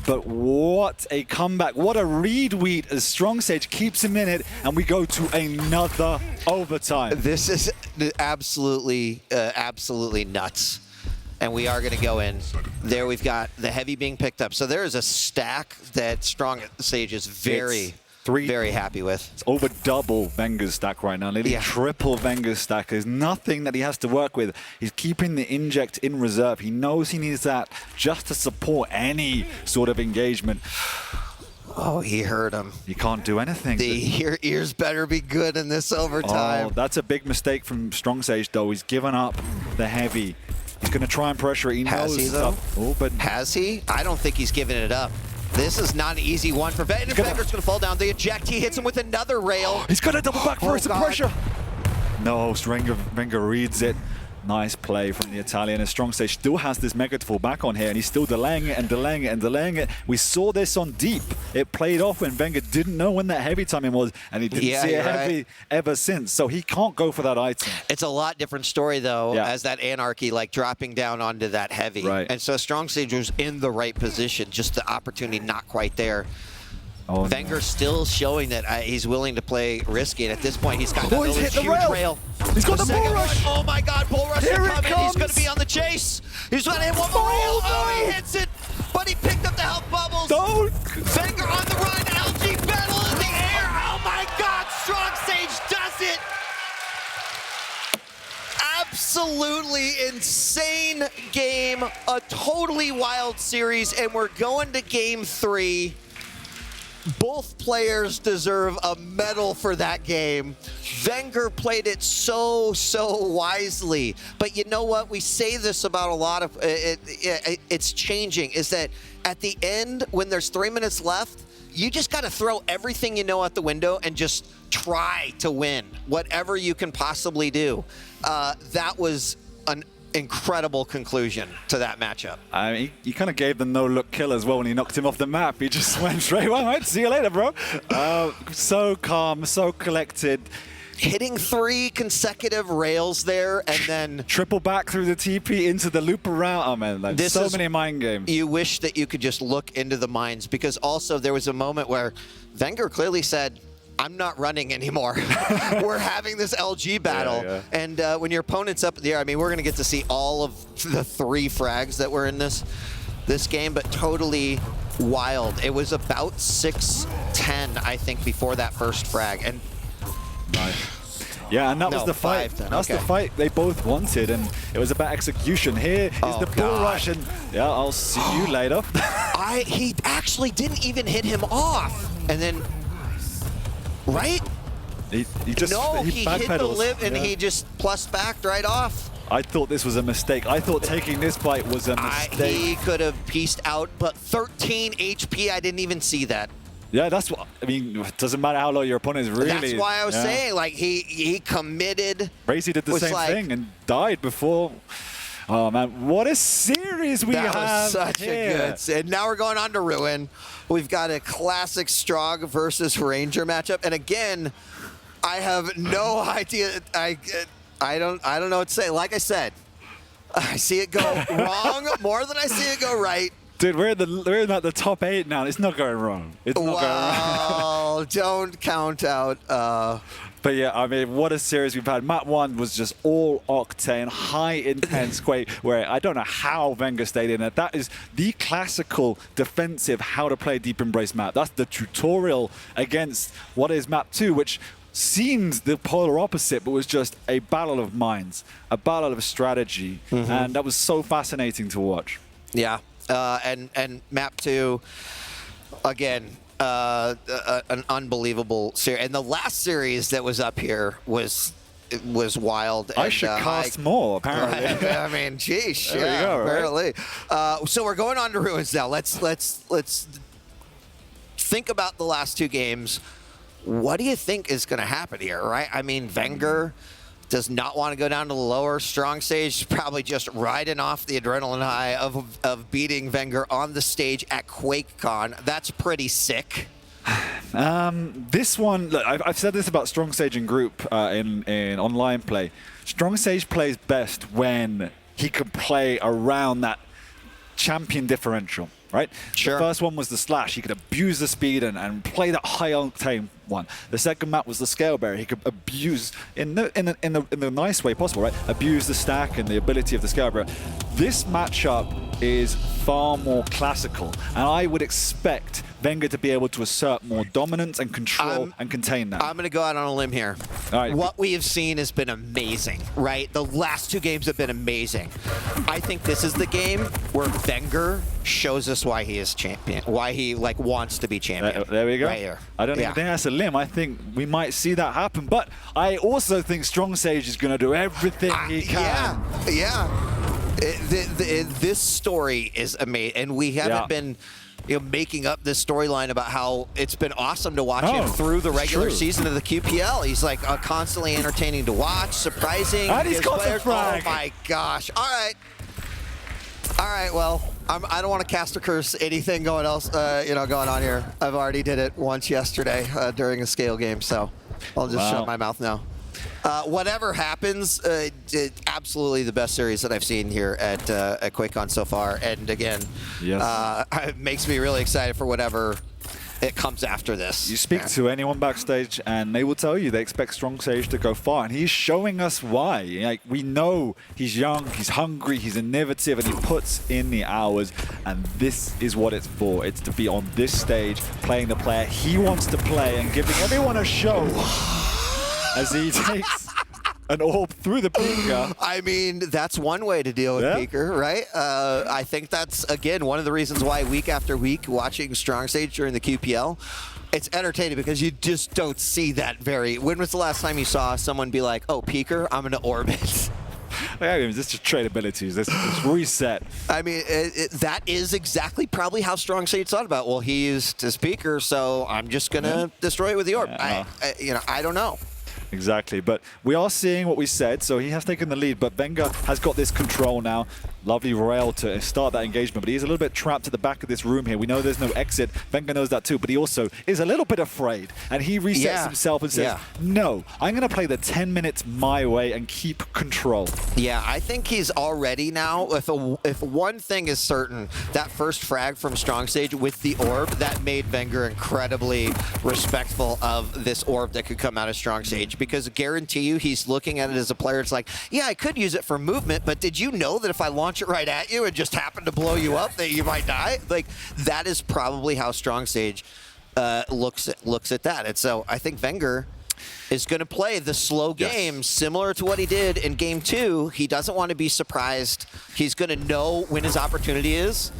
But what a comeback. What a read-weed as StrongSage keeps him in it, and we go to another overtime. This is absolutely nuts. And we are going to go in. There we've got the heavy being picked up. So there is a stack that StrongSage is very happy with. It's over double Wenger's stack right now, nearly triple Wenger's stack. There's nothing that he has to work with. He's keeping the inject in reserve. He knows he needs that just to support any sort of engagement. Oh, he heard him. He can't do anything. The ears better be good in this overtime. Oh, that's a big mistake from StrongSage, though. He's given up the heavy. He's going to try and pressure it. He Has knows he, though? Oh, but Has he? I don't think he's giving it up. This is not an easy one for Venger's going to fall down. The eject, he hits him with another rail. He's going to double back for some pressure. No, Wenger reads it. Nice play from the Italian. And StrongSage still has this mega to fall back on here, and he's still delaying it and delaying it and delaying it. We saw this on Deep. It played off when Wenger didn't know when that heavy timing was, and he didn't see it heavy ever since. So he can't go for that item. It's a lot different story, though, as that Anarchy, like, dropping down onto that heavy. Right. And so StrongSage was in the right position, just the opportunity not quite there. Oh, Venger's still showing that he's willing to play risky, and at this point, he's got that he's hit the huge rail. He's got the bull rush. Oh my God, bull rush Here coming. it comes. He's going to be on the chase. He's going to hit one more rail. Oh, he hits it, but he picked up the health bubbles. Don't. Wenger on the run. LG battle in the air. Oh my God, StrongSage does it. Absolutely insane game, a totally wild series, and we're going to game 3. Both players deserve a medal for that game. Wenger played it so wisely. But you know what? We say this about a lot of it's changing, is that at the end, when there's 3 minutes left, you just got to throw everything you know out the window and just try to win whatever you can possibly do. That was an incredible conclusion to that matchup. I mean, he kind of gave the no-look kill as well when he knocked him off the map. He just went straight, well, right, see you later, bro. So calm, so collected. Hitting 3 consecutive rails there, and then triple back through the TP into the loop around. Oh man, like so many mind games. You wish that you could just look into the minds, because also there was a moment where Wenger clearly said, I'm not running anymore. We're having this LG battle. And when your opponent's up in the air, I mean, we're going to get to see all of the 3 frags that were in this game, but totally wild. It was about 6-10, I think, before that first frag. And yeah, and that was the fight. That's the fight they both wanted, and it was about execution. Here is the bull rush, and yeah, I'll see you later. He actually didn't even hit him off, and then. Right? He hit the lip and he just plus backed right off. I thought this was a mistake. I thought taking this fight was a mistake. He could have pieced out, but 13 HP, I didn't even see that. Yeah, that's what, I mean, it doesn't matter how low your opponent is, really. That's why I was saying, like, he committed. Brazy did the same thing and died before. Oh, man, what a series we have. That was such a good. And now we're going on to Ruin. We've got a classic Strong versus Ranger matchup. And again, I have no idea. I don't know what to say. Like I said, I see it go wrong more than I see it go right. Dude, we're in like the top 8 now. It's not going wrong. It's not going wrong. Don't count out. But yeah, I mean, what a series we've had. Map 1 was just all octane, high intense Quake, where I don't know how Wenger stayed in it. That is the classical defensive how to play Deep Embrace map. That's the tutorial against what is map 2, which seemed the polar opposite, but was just a battle of minds, a battle of strategy. And that was so fascinating to watch. Yeah, and map 2, again, an unbelievable series. And the last series that was up here was wild. I should cast more, apparently. I mean, geez, there you go, apparently. Right? So we're going on to Ruins now. Let's think about the last 2 games. What do you think is going to happen here, right? I mean, Wenger does not want to go down to the lower. StrongSage probably just riding off the adrenaline high of beating Wenger on the stage at QuakeCon. That's pretty sick. This one, look, I've said this about StrongSage in group in online play. StrongSage plays best when he can play around that champion differential, right? Sure. The first one was the slash. He could abuse the speed and play that high octane one. The second map was the scale barrier. He could abuse in the nice way possible, right? Abuse the stack and the ability of the scale barrier. This matchup is far more classical, and I would expect Wenger to be able to assert more dominance and control and contain that. I'm going to go out on a limb here. All right. What we have seen has been amazing, right? The last 2 games have been amazing. I think this is the game where Wenger shows us why he is champion, why he wants to be champion. There we go. Right here. I don't even think that's a limb. I think we might see that happen, but I also think StrongSage is going to do everything he can. Yeah. This story is amazing, and we haven't been making up this storyline about how it's been awesome to watch him through the regular season of the QPL. He's like constantly entertaining to watch, surprising. And he's got the frag. Oh my gosh. All right, well, I don't want to cast a curse anything going on here. I've already did it once yesterday during a scale game, so I'll just shut my mouth now. Whatever happens, absolutely the best series that I've seen here at QuakeCon so far. And again, it makes me really excited for whatever it comes after this. You speak to anyone backstage and they will tell you they expect StrongSage to go far. And he's showing us why. Like, we know he's young, he's hungry, he's innovative, and he puts in the hours. And this is what it's for. It's to be on this stage, playing the player he wants to play and giving everyone a show. As he takes an orb through the beaker. I mean, that's one way to deal with beaker, right? I think that's, again, one of the reasons why week after week watching StrongSage during the QPL, it's entertaining because you just don't see that very... When was the last time you saw someone be like, oh, peaker, I'm going to orbit? This just trade abilities. This reset. I mean, that is exactly probably how StrongSage thought about. Well, he used his peaker, so I'm just going to destroy it with the orb. I don't know. Exactly, but we are seeing what we said, so he has taken the lead, but VENGUERR has got this control now. Lovely rail to start that engagement, but he's a little bit trapped at the back of this room here. We know there's no exit. VENGUERR knows that too, but he also is a little bit afraid, and he resets himself and says, no, I'm going to play the 10 minutes my way and keep control. Yeah, I think he's already now, if one thing is certain, that first frag from StrongSage with the orb, that made VENGUERR incredibly respectful of this orb that could come out of StrongSage, because I guarantee you he's looking at it as a player. It's like, yeah, I could use it for movement, but did you know that if I launch it right at you and just happen to blow you up, that you might die? Like, that is probably how StrongSage looks at that. And so I think VENGUERR is going to play the slow game similar to what he did in Game 2. He doesn't want to be surprised. He's going to know when his opportunity is.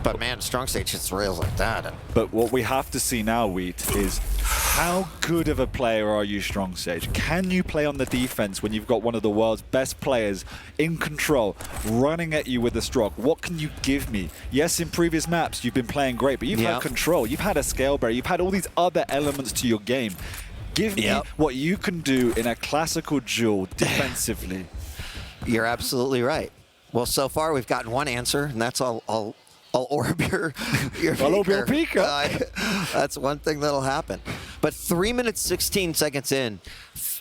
But man, StrongSage hits rails like that. But what we have to see now, Wheat, is how good of a player are you, StrongSage? Can you play on the defense when you've got one of the world's best players in control, running at you with a stroke? What can you give me? Yes, in previous maps, you've been playing great, but you've had control. You've had a scale barrier. You've had all these other elements to your game. Give me what you can do in a classical duel defensively. You're absolutely right. Well, so far we've gotten one answer, and that's I'll orb your peaker. That's one thing that'll happen. But 3 minutes 16 seconds in,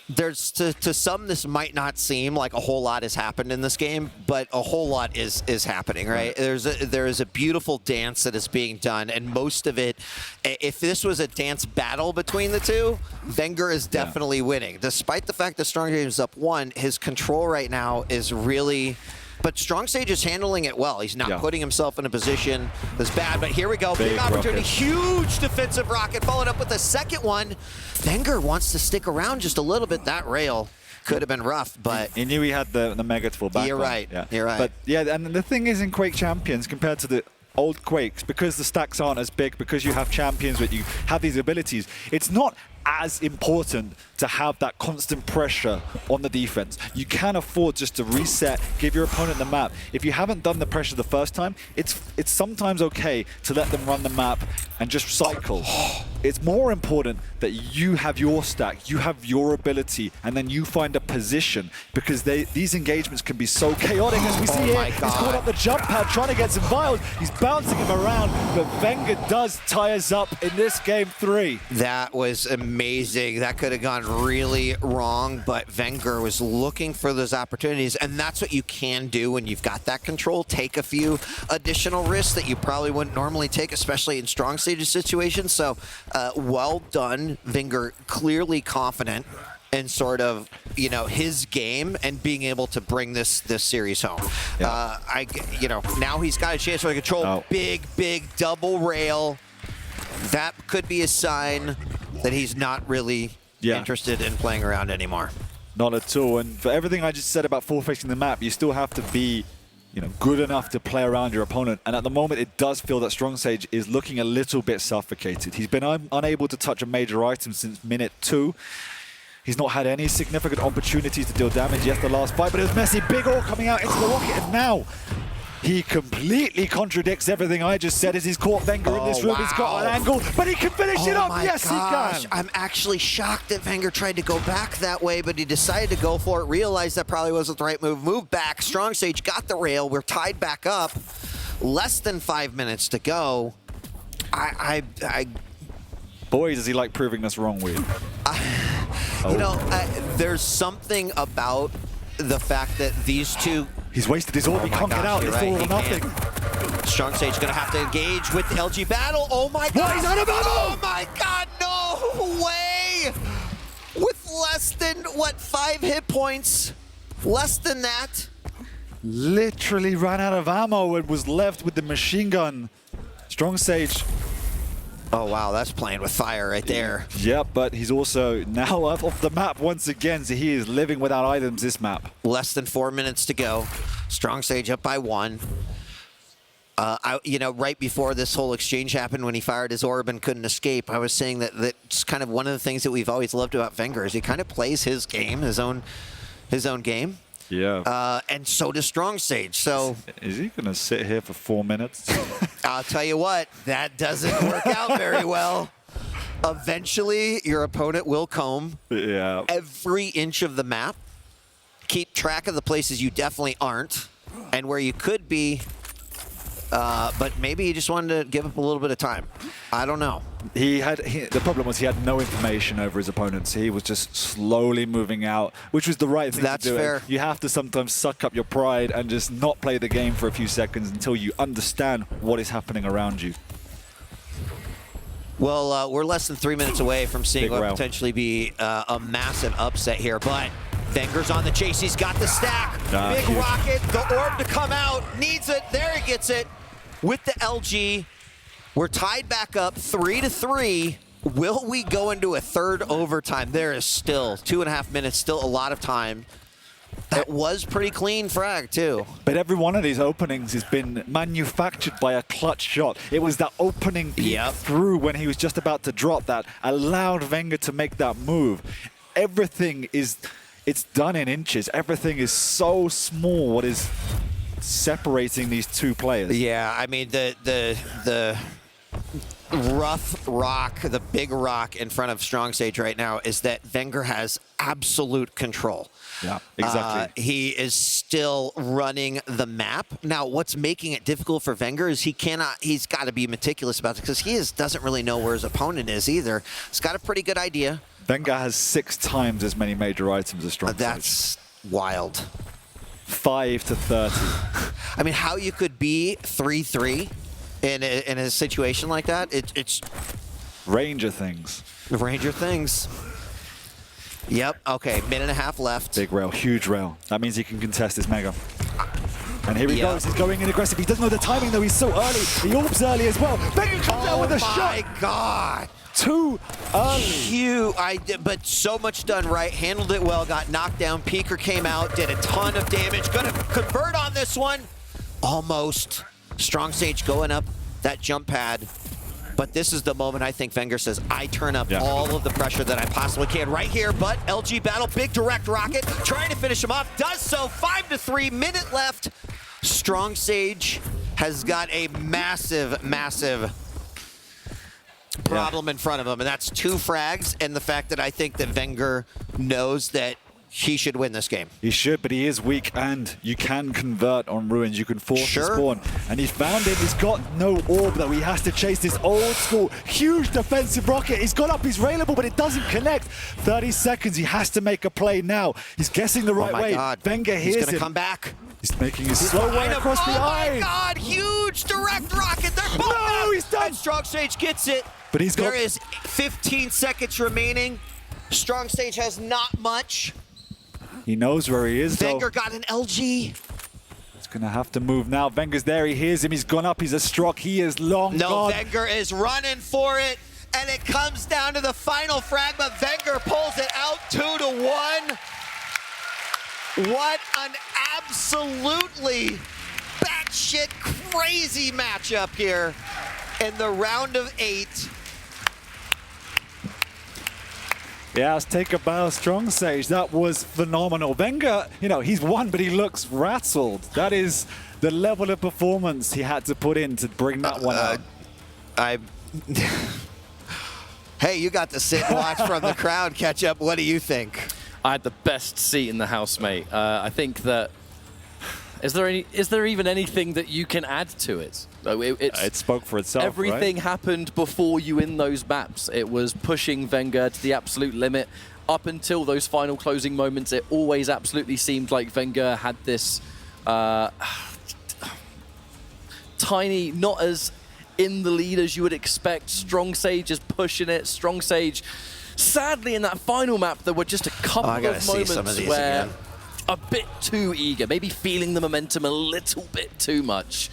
there's to some this might not seem like a whole lot has happened in this game, but a whole lot is happening, right? There is a beautiful dance that is being done, and most of it, if this was a dance battle between the two, VENGUERR is definitely winning. Despite the fact that StrongSage is up 1, his control right now is really... But StrongSage is handling it well. He's not putting himself in a position that's bad. But here we go. Big opportunity. Rocket. Huge defensive rocket. Followed up with a second one. VENGUERR wants to stick around just a little bit. That rail could have been rough, but... He knew he had the mega to fall back. You're right. You're right. But yeah, and the thing is in Quake Champions, compared to the old Quakes, because the stacks aren't as big, because you have champions, but you have these abilities, it's not as important to have that constant pressure on the defense. You can afford just to reset, give your opponent the map. If you haven't done the pressure the first time, it's sometimes okay to let them run the map and just cycle. It's more important that you have your stack, you have your ability, and then you find a position, because these engagements can be so chaotic, as we see here. He's caught up the jump pad, trying to get some vials. He's bouncing him around, but VENGUERR does tie us up in this Game 3. That was amazing. That could have gone really wrong, but VENGUERR was looking for those opportunities, and that's what you can do when you've got that control. Take a few additional risks that you probably wouldn't normally take, especially in StrongSage's situations. So well done, VENGUERR, clearly confident in sort of, his game and being able to bring this series home. Now he's got a chance to control. Big double rail. That could be a sign that he's not really interested in playing around anymore. Not at all. And for everything I just said about forfeiting the map, you still have to be good enough to play around your opponent. And at the moment, it does feel that StrongSage is looking a little bit suffocated. He's been unable to touch a major item since minute 2. He's not had any significant opportunities to deal damage. Yes, the last fight, but it was messy. Big Ore coming out into the rocket, and now he completely contradicts everything I just said as he's caught Wenger in this room. He's got an angle, but he can finish it up. Yes, he can. I'm actually shocked that Wenger tried to go back that way, but he decided to go for it, realized that probably wasn't the right move. Moved back. StrongSage got the rail. We're tied back up. Less than 5 minutes to go. Boy, does he like proving us wrong, Weed. You know, there's something about the fact that these two... He's wasted his orb, he can't get out, it's all or nothing. StrongSage gonna have to engage with the LG battle. Oh my god! What? He's out of ammo! Oh my god, no way! With less than, what, 5 hit points? Less than that? Literally ran out of ammo and was left with the machine gun. StrongSage. Oh wow, that's playing with fire right there. Yep, but he's also now off the map once again, so he is living without items this map. Less than 4 minutes to go. StrongSage up by 1. You know, right before this whole exchange happened, when he fired his orb and couldn't escape, I was saying that that's kind of one of the things that we've always loved about Wenger is he kind of plays his game, his own game. Yeah. And so does StrongSage. So is he going to sit here for 4 minutes? I'll tell you what, that doesn't work out very well. Eventually, your opponent will comb every inch of the map, keep track of the places you definitely aren't, and where you could be, but maybe he just wanted to give up a little bit of time. I don't know. The problem was he had no information over his opponents. He was just slowly moving out, which was the right thing to do. That's fair. You have to sometimes suck up your pride and just not play the game for a few seconds until you understand what is happening around you. Well, we're less than 3 minutes away from seeing what potentially be a massive upset here, but Wenger's on the chase. He's got the stack. Big huge rocket, the orb to come out, needs it. There he gets it with the LG. We're tied back up 3-3. Will we go into a third overtime? There is still 2.5 minutes, still a lot of time. It was pretty clean frag, too. But every one of these openings has been manufactured by a clutch shot. It was that opening peek through when he was just about to drop that allowed Wenger to make that move. Everything is, it's done in inches. Everything is so small, what is separating these two players. Yeah, I mean, the rough rock, the big rock in front of StrongSage right now is that Wenger has absolute control. Yeah, exactly. He is still running the map. Now, what's making it difficult for Wenger is he's got to be meticulous about it because he doesn't really know where his opponent is either. He's got a pretty good idea. Wenger has 6 times as many major items as StrongSage. That's wild. 5 to 30. I mean, how you could be 3-3 in a situation like that, it's... Ranger things. Ranger things. Yep, okay, minute and a half left. Big rail, huge rail. That means he can contest this mega. And here he goes, he's going in aggressive. He doesn't know the timing though, he's so early. He orbs early as well. Wenger comes out with a shot. Oh my god. Too early. But so much done right, handled it well, got knocked down. Peeker came out, did a ton of damage. Gonna convert on this one. Almost. StrongSage going up that jump pad. But this is the moment I think Wenger says, I turn up all of the pressure that I possibly can right here. But LG battle, big direct rocket, trying to finish him off. Does so, 5-3, minute left. StrongSage has got a massive, massive problem in front of him. And that's 2 frags and the fact that I think that Wenger knows that he should win this game. He should, but he is weak, and you can convert on Ruins. You can force the spawn. And he found it. He's got no orb, though. He has to chase this old school, huge defensive rocket. He's got up his railable, but it doesn't connect. 30 seconds. He has to make a play now. He's guessing the right way. God. Wenger hears him. He's going to come back. He's making his slow way across the eye. Oh my god, huge direct rocket. They're both no, he's done. And StrongSage gets it. But there is 15 seconds remaining. StrongSage has not much. He knows where he is, though. Wenger got an LG. He's going to have to move now. Wenger's there. He hears him. He's gone up. He's a Strock. He is long gone. Wenger is running for it. And it comes down to the final frag, but Wenger pulls it out 2-1. What an absolutely batshit crazy matchup here in the round of 8. Yeah, let's take a bow, STRONGSAGE. That was phenomenal. Wenger, you know, he's won, but he looks rattled. That is the level of performance he had to put in to bring that one out. Hey, you got to sit and watch from the crowd catch up. What do you think? I had the best seat in the house, mate. I think that is there even anything that you can add to it? It spoke for itself. Everything right? happened before you in those maps. It was pushing Wenger to the absolute limit. Up until those final closing moments, it always absolutely seemed like Wenger had this tiny, not as in the lead as you would expect. STRONGSAGE is pushing it. STRONGSAGE, sadly, in that final map, there were just a couple of moments where a bit too eager, maybe feeling the momentum a little bit too much.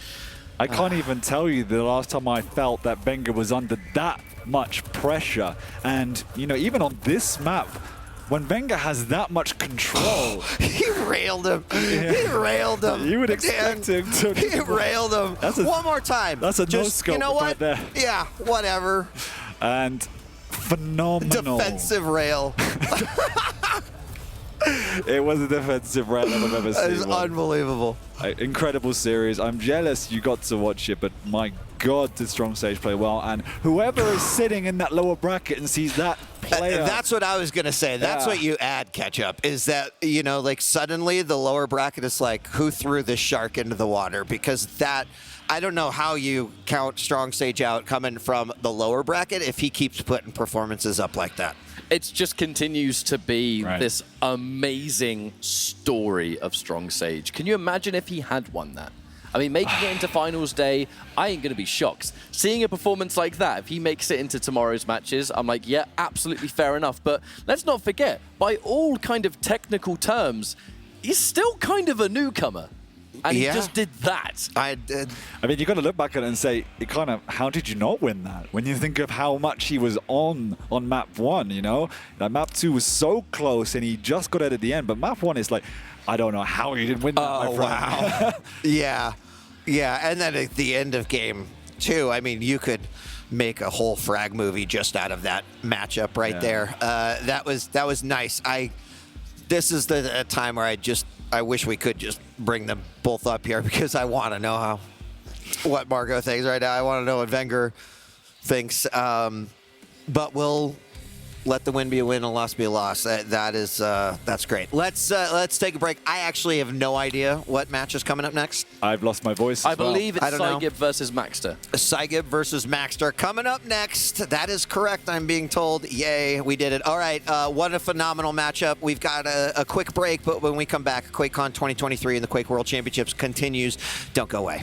I can't even tell you the last time I felt that Wenger was under that much pressure. And, you know, even on this map, when Wenger has that much control... he railed him. Yeah. He railed him. You would expect him to... He railed him. One more time. That's a no-scope, you know what? Right there. Yeah, whatever. And phenomenal. Defensive rail. It was a defensive rail I've ever seen. It was unbelievable. Incredible series. I'm jealous you got to watch it, but my God, did STRONGSAGE play well. And whoever is sitting in that lower bracket and sees that player... That's what I was going to say. That's what you add, Ketchup, is that, you know, like suddenly the lower bracket is like, who threw this shark into the water? Because that... I don't know how you count STRONGSAGE out coming from the lower bracket if he keeps putting performances up like that. It just continues to be this amazing story of STRONGSAGE. Can you imagine if he had won that? I mean, making it into finals day, I ain't going to be shocked. Seeing a performance like that, if he makes it into tomorrow's matches, I'm like, yeah, absolutely fair enough. But let's not forget, by all kind of technical terms, he's still kind of a newcomer. And he just did that. I mean, you got to look back at it and say, how did you not win that? When you think of how much he was on map 1, you know? That map 2 was so close and he just got it at the end. But map 1 is like, I don't know how he didn't win that, my friend. Wow. Yeah. And then at the end of game 2, I mean, you could make a whole frag movie just out of that matchup right there. That was nice. This is the time where I wish we could just bring them both up here because I want to know what Margot thinks right now. I want to know what Wenger thinks. But we'll let the win be a win and a loss be a loss. That's great. Let's take a break. I actually have no idea what match is coming up next. I've lost my voice. I believe it's Sygib versus Maxter. Sygib versus Maxter coming up next. That is correct, I'm being told. Yay, we did it. All right, what a phenomenal matchup. We've got a quick break, but when we come back, QuakeCon 2023 and the Quake World Championships continues. Don't go away.